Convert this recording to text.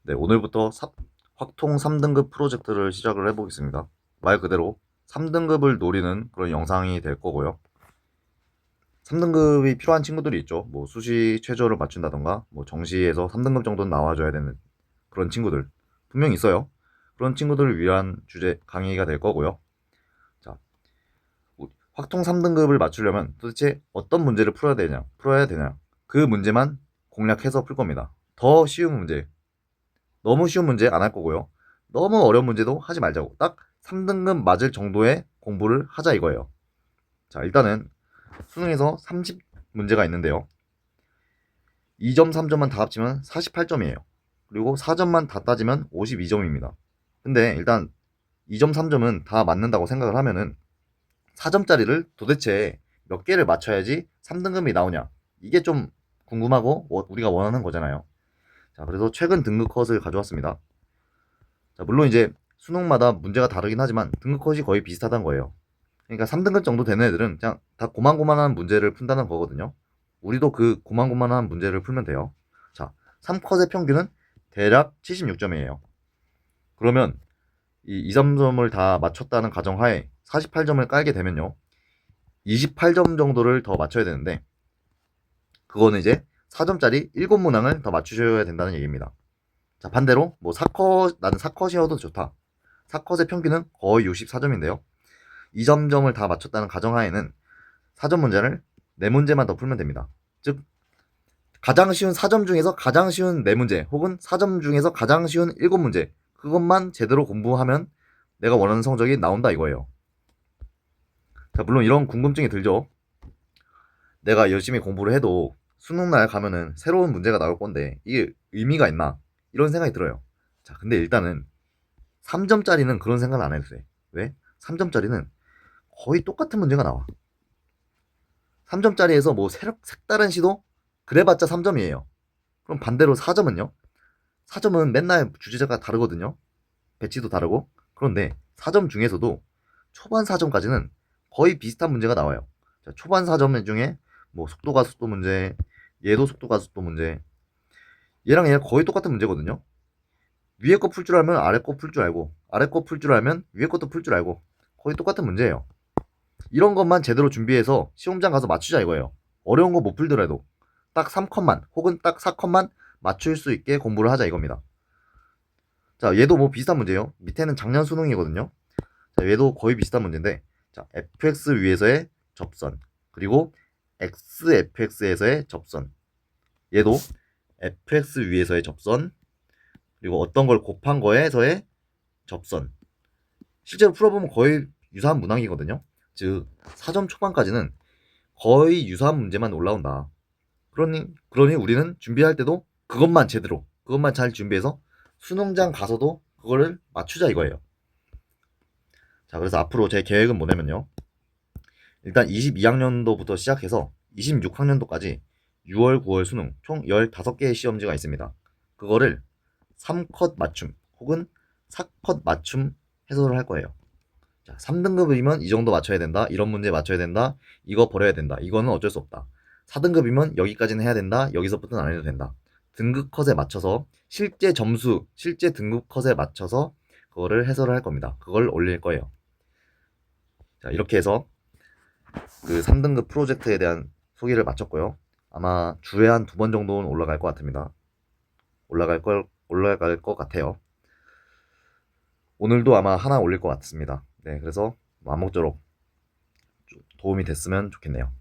네, 오늘부터 확통 3등급 프로젝트를 시작을 해보겠습니다. 말 그대로 3등급을 노리는 그런 영상이 될 거고요. 3등급이 필요한 친구들이 있죠. 뭐 수시 최저를 맞춘다던가, 뭐 정시에서 3등급 정도는 나와줘야 되는 그런 친구들 분명히 있어요. 그런 친구들을 위한 주제 강의가 될 거고요. 자, 확통 3등급을 맞추려면 도대체 어떤 문제를 풀어야 되냐. 그 문제만 공략해서 풀 겁니다. 더 쉬운 문제, 너무 쉬운 문제 안 할 거고요. 너무 어려운 문제도 하지 말자고. 딱 3등급 맞을 정도의 공부를 하자 이거예요. 자, 일단은 수능에서 30문제가 있는데요. 2점, 3점만 다 합치면 48점이에요. 그리고 4점만 다 따지면 52점입니다. 근데 일단 2점, 3점은 다 맞는다고 생각을 하면은 4점짜리를 도대체 몇 개를 맞춰야지 3등급이 나오냐. 이게 좀 궁금하고 우리가 원하는 거잖아요. 자, 그래서 최근 등급 컷을 가져왔습니다. 자, 물론 이제 수능마다 문제가 다르긴 하지만 등급 컷이 거의 비슷하다는 거예요. 그러니까 3등급 정도 되는 애들은 그냥 다 고만고만한 문제를 푼다는 거거든요. 우리도 그 고만고만한 문제를 풀면 돼요. 자, 3컷의 평균은 대략 76점이에요. 그러면 이 2, 3점을 다 맞췄다는 가정하에 48점을 깔게 되면요. 28점 정도를 더 맞춰야 되는데 그거는 이제 4점짜리 7문항을 더 맞추셔야 된다는 얘기입니다. 자, 반대로 뭐 4컷, 나는 4컷이어도 좋다. 4컷의 평균은 거의 64점인데요. 2점점을 다 맞췄다는 가정하에는 4점 문제를 4문제만 더 풀면 됩니다. 즉 가장 쉬운 4점 중에서 가장 쉬운 4문제 혹은 4점 중에서 가장 쉬운 7문제 그것만 제대로 공부하면 내가 원하는 성적이 나온다 이거예요. 자, 물론 이런 궁금증이 들죠. 내가 열심히 공부를 해도 수능날 가면은 새로운 문제가 나올 건데 이게 의미가 있나 이런 생각이 들어요. 자, 근데 일단은 3점짜리는 그런 생각 안 해도 돼. 왜? 3점짜리는 거의 똑같은 문제가 나와. 3점짜리에서 뭐 색다른 시도? 그래봤자 3점이에요. 그럼 반대로 4점은요? 4점은 맨날 주제자가 다르거든요. 배치도 다르고. 그런데 4점 중에서도 초반 4점까지는 거의 비슷한 문제가 나와요. 자, 초반 4점 중에 뭐 속도가 속도 문제, 얘도 속도가 속도 문제. 얘랑 거의 똑같은 문제거든요. 위에 거 풀 줄 알면 아래 거 풀 줄 알고, 아래 거 풀 줄 알면 위에 것도 풀 줄 알고, 거의 똑같은 문제예요. 이런 것만 제대로 준비해서 시험장 가서 맞추자 이거예요. 어려운 거 못 풀더라도 딱 3컷만 혹은 딱 4컷만 맞출 수 있게 공부를 하자 이겁니다. 자, 얘도 뭐 비슷한 문제예요. 밑에는 작년 수능이거든요. 자, 얘도 거의 비슷한 문제인데, 자, fx 위에서의 접선 그리고 xfx에서의 접선. 얘도 fx 위에서의 접선 그리고 어떤 걸 곱한 거에서의 접선. 실제로 풀어보면 거의 유사한 문항이거든요. 즉 4점 초반까지는 거의 유사한 문제만 올라온다. 그러니 우리는 준비할 때도 그것만 제대로, 그것만 잘 준비해서 수능장 가서도 그거를 맞추자 이거예요. 자, 그래서 앞으로 제 계획은 뭐냐면요. 일단 22학년도부터 시작해서 26학년도까지 6월, 9월 수능 총 15개의 시험지가 있습니다. 그거를 3컷 맞춤 혹은 4컷 맞춤 해설을 할 거예요. 자, 3등급이면 이 정도 맞춰야 된다. 이런 문제 맞춰야 된다. 이거 버려야 된다. 이거는 어쩔 수 없다. 4등급이면 여기까지는 해야 된다. 여기서부터는 안 해도 된다. 등급 컷에 맞춰서 실제 점수, 실제 등급 컷에 맞춰서 그거를 해설을 할 겁니다. 그걸 올릴 거예요. 자, 이렇게 해서 그 3등급 프로젝트에 대한 소개를 마쳤고요. 아마 주에 한 2번 정도는 올라갈 것 같습니다. 올라갈 것 같아요. 오늘도 아마 하나 올릴 것 같습니다. 네, 그래서 아무쪼록 도움이 됐으면 좋겠네요.